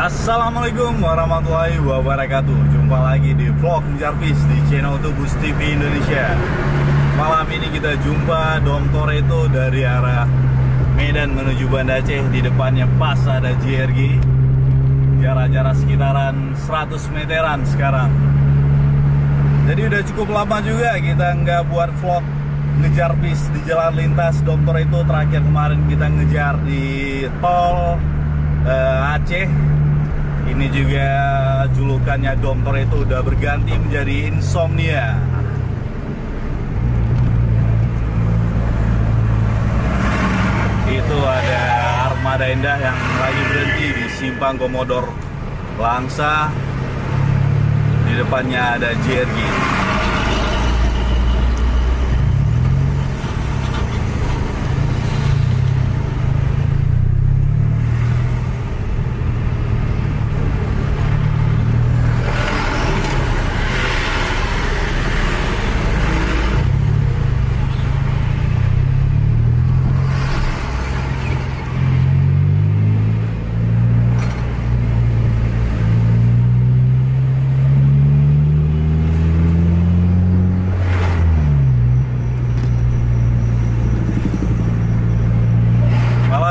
Assalamualaikum warahmatullahi wabarakatuh. Jumpa lagi di vlog Jarvis di channel Tubus TV Indonesia. Malam ini kita jumpa Dom Toretto dari arah Medan menuju Banda Aceh. Di depannya pas ada JRG. Jarak-jarak sekitaran 100 meteran sekarang. Jadi udah cukup lama juga kita nggak buat vlog ngejar bis di jalan lintas Dom Toretto. Terakhir kemarin kita ngejar di tol Aceh. Ini juga julukannya Dom Toretto udah berganti menjadi insomnia. Itu ada armada indah yang lagi berhenti di Simpang Komodor Langsa. Di depannya ada JRG.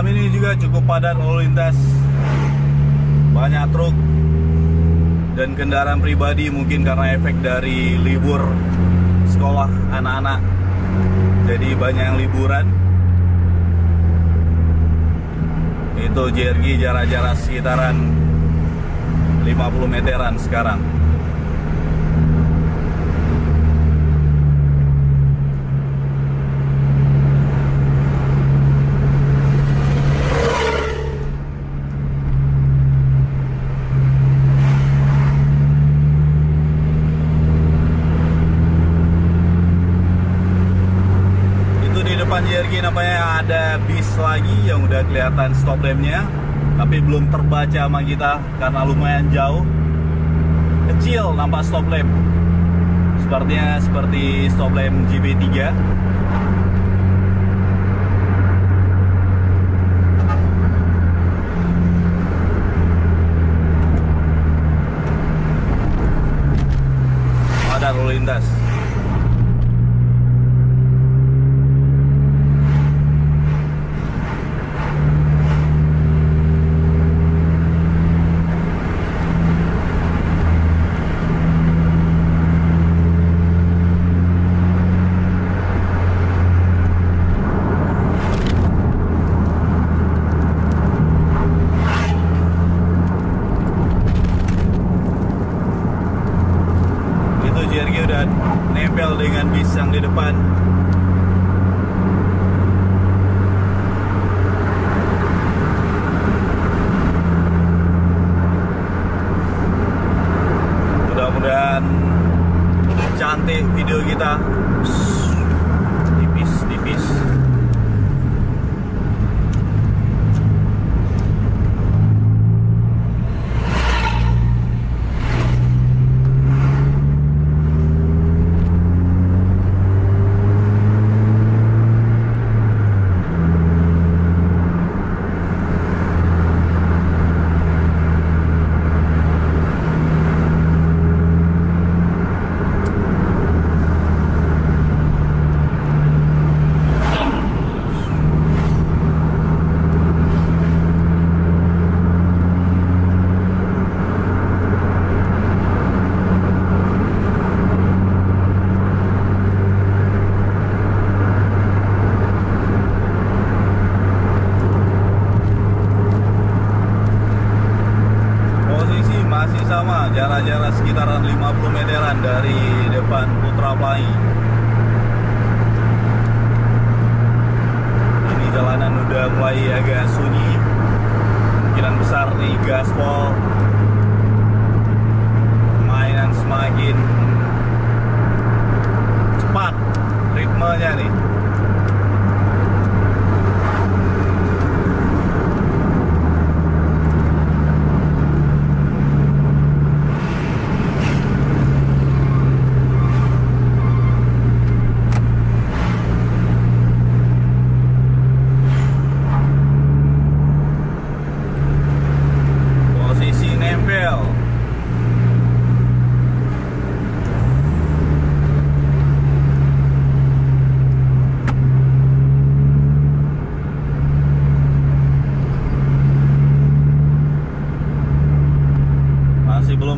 Ini juga cukup padat lalu lintas, banyak truk dan kendaraan pribadi, mungkin karena efek dari libur sekolah anak-anak, jadi banyak yang liburan. Itu JRG jarak-jarak sekitaran 50 meteran sekarang. Depan JRG nampaknya ada bis lagi yang udah kelihatan stop lampnya, tapi belum terbaca sama kita karena lumayan jauh. Kecil nampak stop lamp, sepertinya seperti stop lamp JB3. Padat lalu lintas. JRG udah nempel dengan bis yang di depan. Mudah-mudahan cantik video kita. Tipis. Jarak-jarak sekitaran 50 meteran dari depan Putra Pai. Ini jalanan udah mulai agak sunyi, kemungkinan besar nih gaspol mainan semakin cepat ritmenya nih. Posisi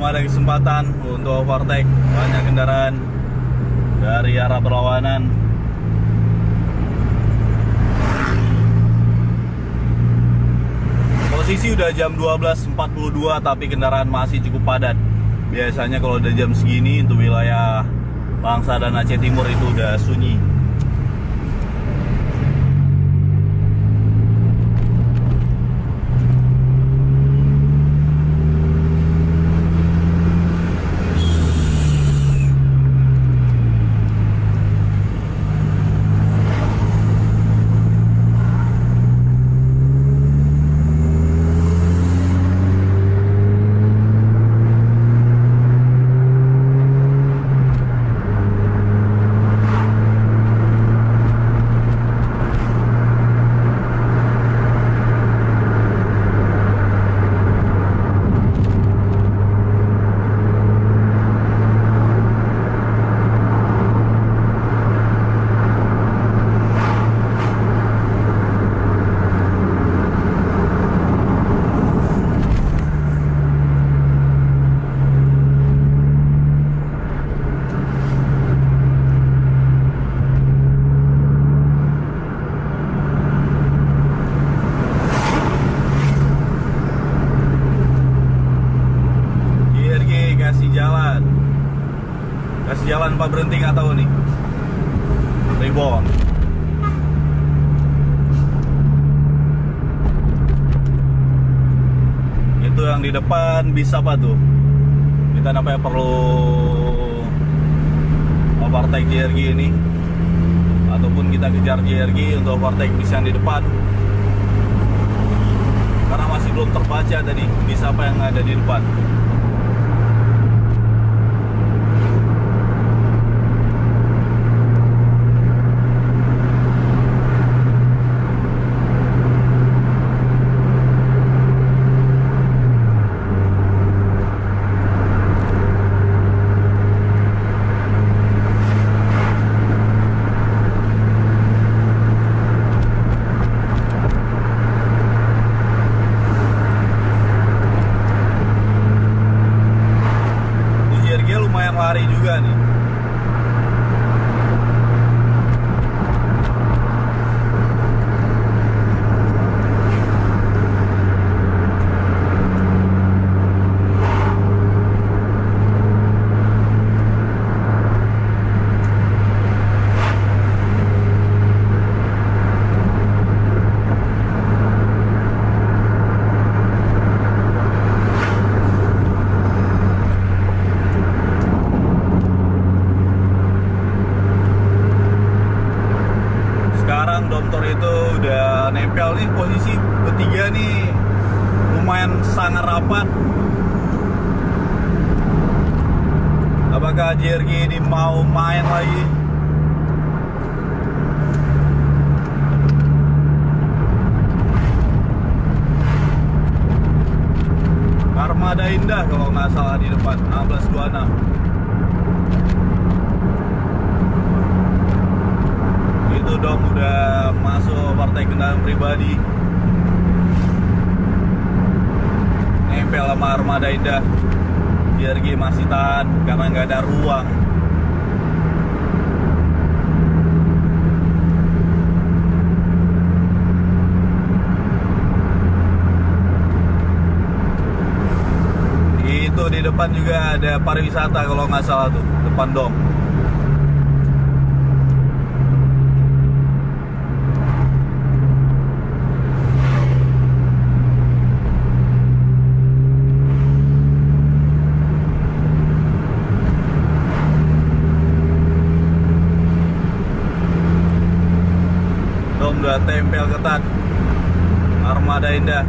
ada kesempatan untuk overtake. Banyak kendaraan dari arah berlawanan. Posisi udah jam 12.42 tapi kendaraan masih cukup padat. Biasanya kalau udah jam segini untuk wilayah Bangsa dan Aceh Timur itu udah sunyi. Kasih jalan apa berhenti nggak tahu nih. Ribon. Itu yang di depan bisa apa tuh? Kita nampaknya perlu overtake JRG ini, ataupun kita kejar JRG untuk overtake bis yang di depan. Karena masih belum terbaca tadi bis apa yang ada di depan. Lari juga nih. Domtor itu udah nempel nih, posisi bertiga nih lumayan sangat rapat. Apakah JRG ini mau main lagi? Armada Indah kalau nggak salah di depan 1626. Itu dong udah masuk partai kendaraan pribadi, nempel sama Armada Indah. JRG masih tahan karena nggak ada ruang. Itu di depan juga ada pariwisata kalau nggak salah tuh, depan dom. Udah tempel ketat Armada Indah.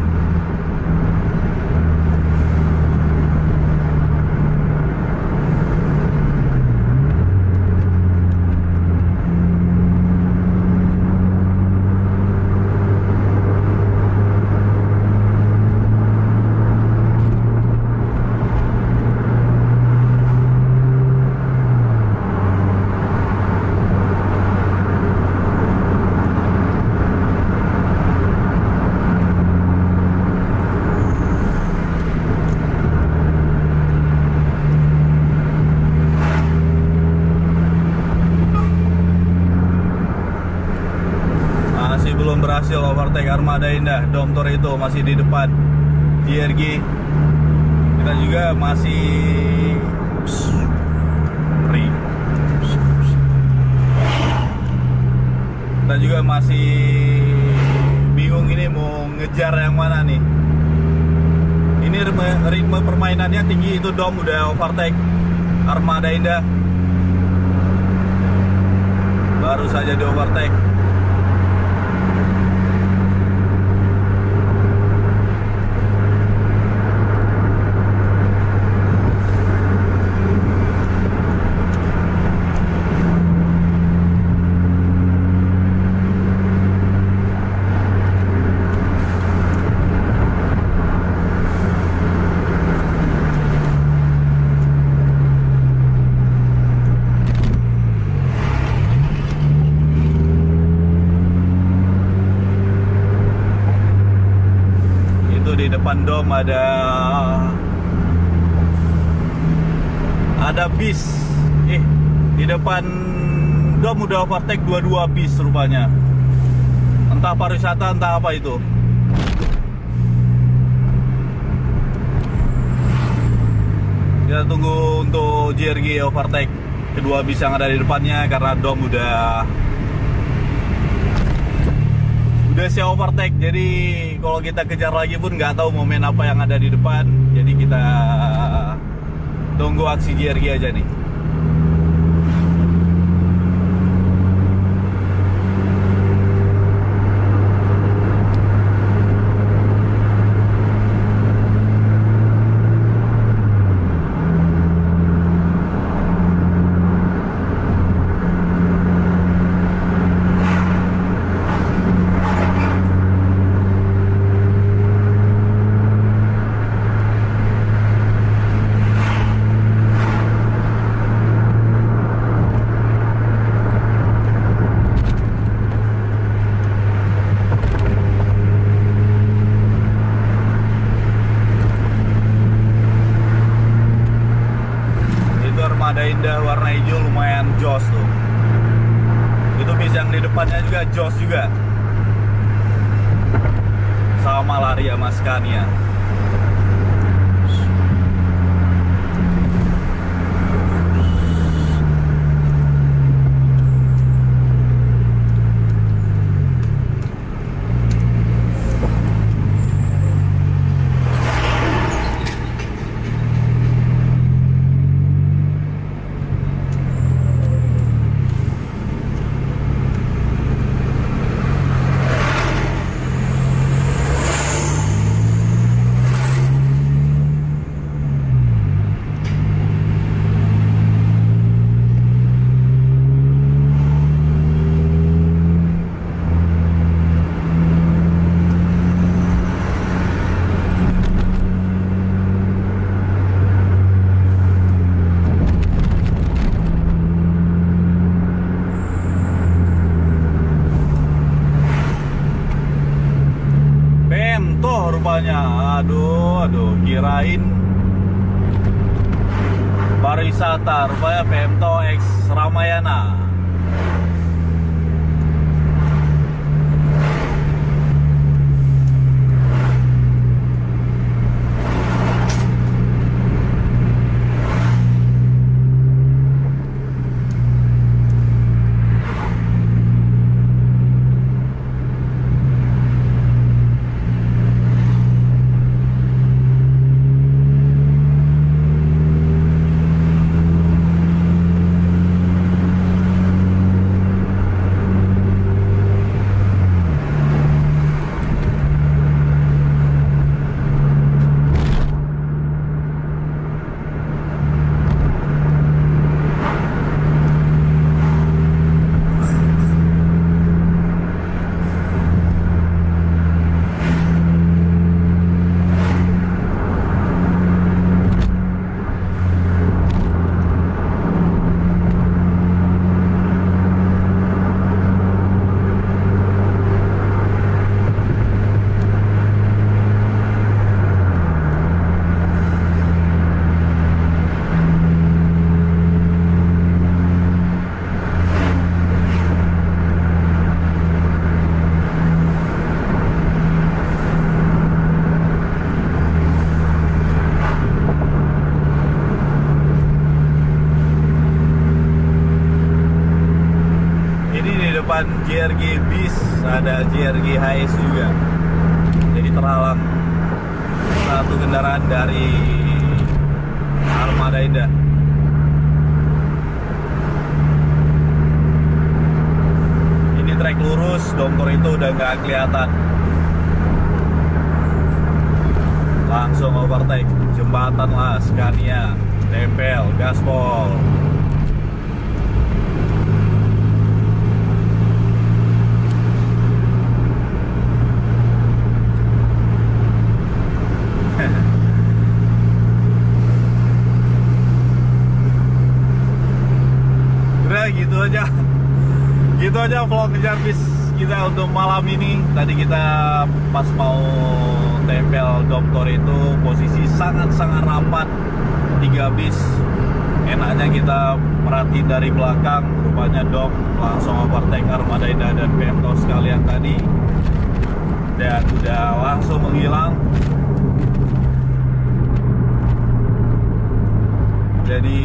overtake Armada Indah. Dom Toretto masih di depan JRG. Kita juga masih kita juga masih bingung ini mau ngejar yang mana nih. Ini ritme permainannya tinggi, itu Dom udah overtake Armada Indah. Baru saja di overtake. Di depan Dom ada bis. Di depan Dom udah overtake dua bis rupanya. Entah pariwisata entah apa itu. Kita tunggu untuk JRG overtake kedua bis yang ada di depannya, karena Dom udah siap overtake. Jadi kalau kita kejar lagi pun nggak tahu momen apa yang ada di depan. Jadi kita tunggu aksi JRG aja nih. Armada Indah warna hijau lumayan jos tuh. Itu bis yang di depannya juga jos juga. Sama lari sama Scania. Aduh, kirain pariwisata, rupanya Pemto X Ramayana. bis, ada JRG HS juga. Jadi terhalang satu kendaraan dari Armada Indah. Ini trek lurus, Domtor itu udah nggak kelihatan. Langsung overtake, jembatan lah, Scania, tempel, gaspol. Udah gitu aja vlog Ngejar Bis kita untuk malam ini. Tadi kita pas mau tempel Domtor itu posisi sangat-sangat rapat, 3 bis. Enaknya kita merhatiin dari belakang, rupanya Dom langsung overtake Armada Indah dan Pemto sekalian tadi, dan udah langsung menghilang. Jadi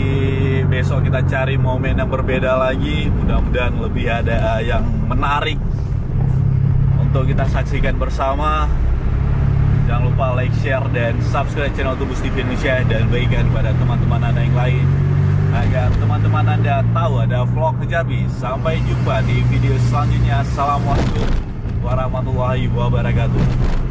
besok kita cari momen yang berbeda lagi, mudah-mudahan lebih ada yang menarik untuk kita saksikan bersama. Jangan lupa like, share, dan subscribe channel Tubus TV Indonesia, dan bagikan kepada teman-teman Anda yang lain agar teman-teman Anda tahu ada vlog Ngejar Bis. Sampai jumpa di video selanjutnya. Assalamualaikum warahmatullahi wabarakatuh.